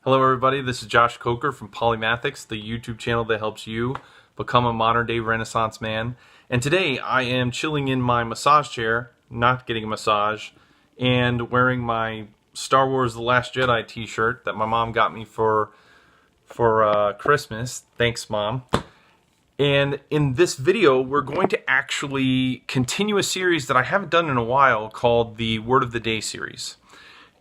Hello everybody, this is Josh Coker from Polymathics, the YouTube channel that helps you become a modern day Renaissance man. And today I am chilling in my massage chair, not getting a massage, and wearing my Star Wars The Last Jedi t-shirt that my mom got me for Christmas. Thanks, Mom. And in this video, we're going to actually continue a series that I haven't done in a while called the Word of the Day series.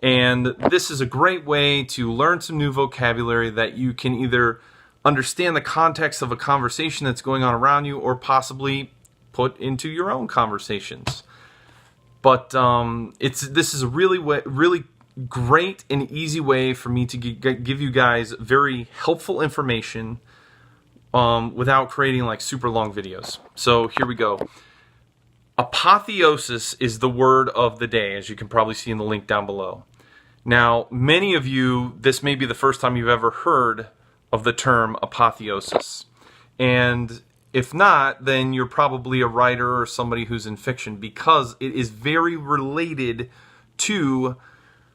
And this is a great way to learn some new vocabulary that you can either understand the context of a conversation that's going on around you or possibly put into your own conversations. But this is a really great and easy way for me to give you guys very helpful information without creating like super long videos. So here we go. Apotheosis is the word of the day, as you can probably see in the link down below. Now, many of you, this may be the first time you've ever heard of the term apotheosis. And if not, then you're probably a writer or somebody who's in fiction, because it is very related to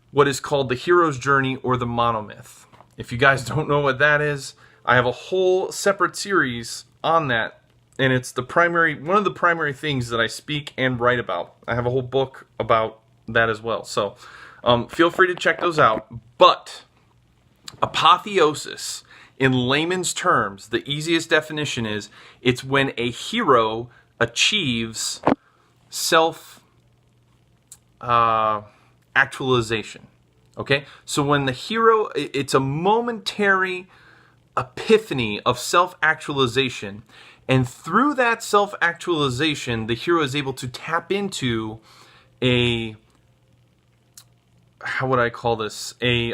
what is called the hero's journey or the monomyth. If you guys don't know what that is, I have a whole separate series on that. And it's one of the primary things that I speak and write about. I have a whole book about that as well. So feel free to check those out. But apotheosis, in layman's terms, the easiest definition is it's when a hero achieves self-actualization. Okay? So when the hero, it's a momentary epiphany of self-actualization. And through that self-actualization, the hero is able to tap into a, how would I call this? A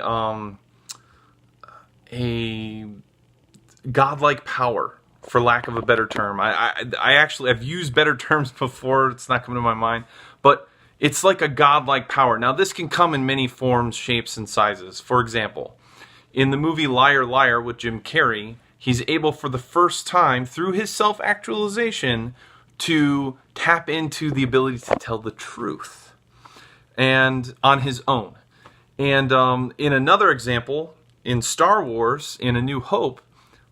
godlike power, for lack of a better term. I've used better terms before. It's not coming to my mind. But it's like a godlike power. Now, this can come in many forms, shapes, and sizes. For example, in the movie Liar, Liar with Jim Carrey, he's able for the first time, through his self-actualization, to tap into the ability to tell the truth, and on his own. And in another example, in Star Wars, in A New Hope,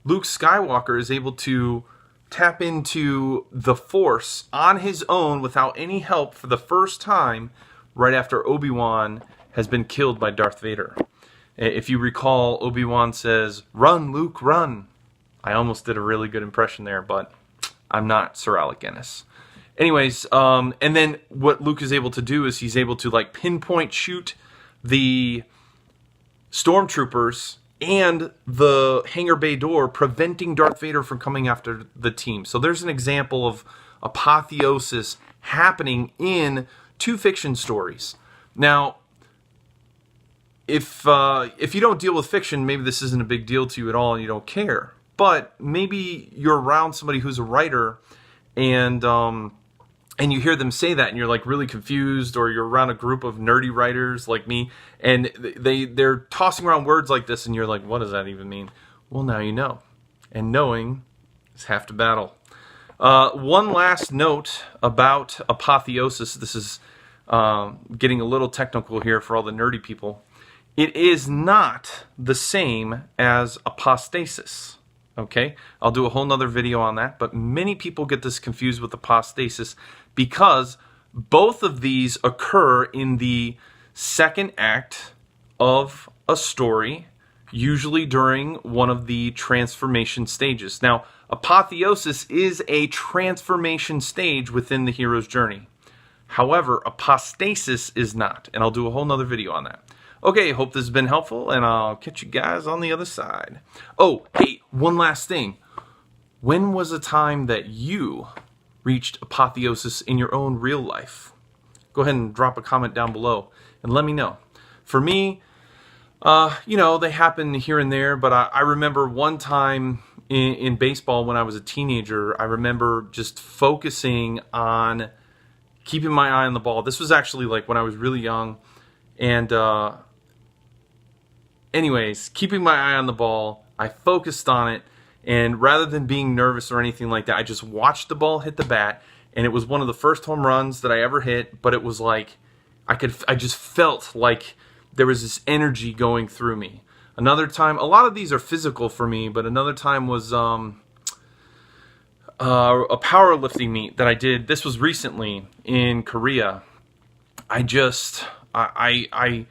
Luke Skywalker is able to tap into the Force on his own without any help for the first time, right after Obi-Wan has been killed by Darth Vader. If you recall, Obi-Wan says, "Run, Luke, run." I almost did a really good impression there, but I'm not Sir Alec Guinness. Anyways, and then what Luke is able to do is he's able to like pinpoint shoot the stormtroopers and the hangar bay door, preventing Darth Vader from coming after the team. So there's an example of apotheosis happening in two fiction stories. Now, if you don't deal with fiction, maybe this isn't a big deal to you at all and you don't care. But maybe you're around somebody who's a writer and you hear them say that and you're like really confused, or you're around a group of nerdy writers like me and they're tossing around words like this and you're like, what does that even mean? Well, now you know. And knowing is half the battle. One last note about apotheosis. This is getting a little technical here for all the nerdy people. It is not the same as apostasis. Okay, I'll do a whole nother video on that, but many people get this confused with apostasis because both of these occur in the second act of a story, usually during one of the transformation stages. Now, apotheosis is a transformation stage within the hero's journey. However, apostasis is not, and I'll do a whole nother video on that. Okay, hope this has been helpful, and I'll catch you guys on the other side. Oh, hey, one last thing. When was a time that you reached apotheosis in your own real life? Go ahead and drop a comment down below and let me know. For me, they happen here and there, but I remember one time in baseball when I was a teenager, I remember just focusing on keeping my eye on the ball. This was actually like when I was really young, and anyways, keeping my eye on the ball, I focused on it, and rather than being nervous or anything like that, I just watched the ball hit the bat, and it was one of the first home runs that I ever hit, but it was like, I just felt like there was this energy going through me. Another time, a lot of these are physical for me, but another time was a powerlifting meet that I did. This was recently in Korea. I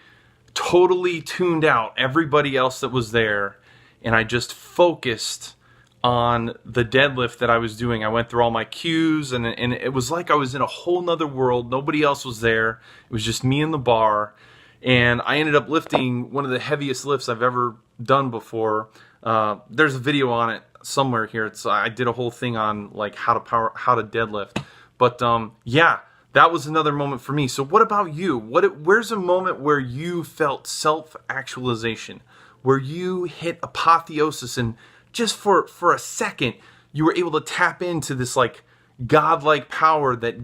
totally tuned out everybody else that was there, and I just focused on the deadlift that I was doing. I went through all my cues, and it was like I was in a whole nother world. Nobody else was there. It was just me and the bar, and I ended up lifting one of the heaviest lifts I've ever done before. There's a video on it somewhere here. I did a whole thing on like how to deadlift. But yeah, that was another moment for me. So what about you? Where's a moment where you felt self-actualization, where you hit apotheosis, and just for a second you were able to tap into this like godlike power that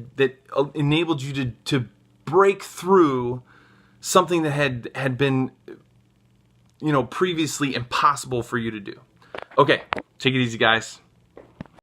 enabled you to break through something that had been, you know, previously impossible for you to do? Okay, take it easy, guys.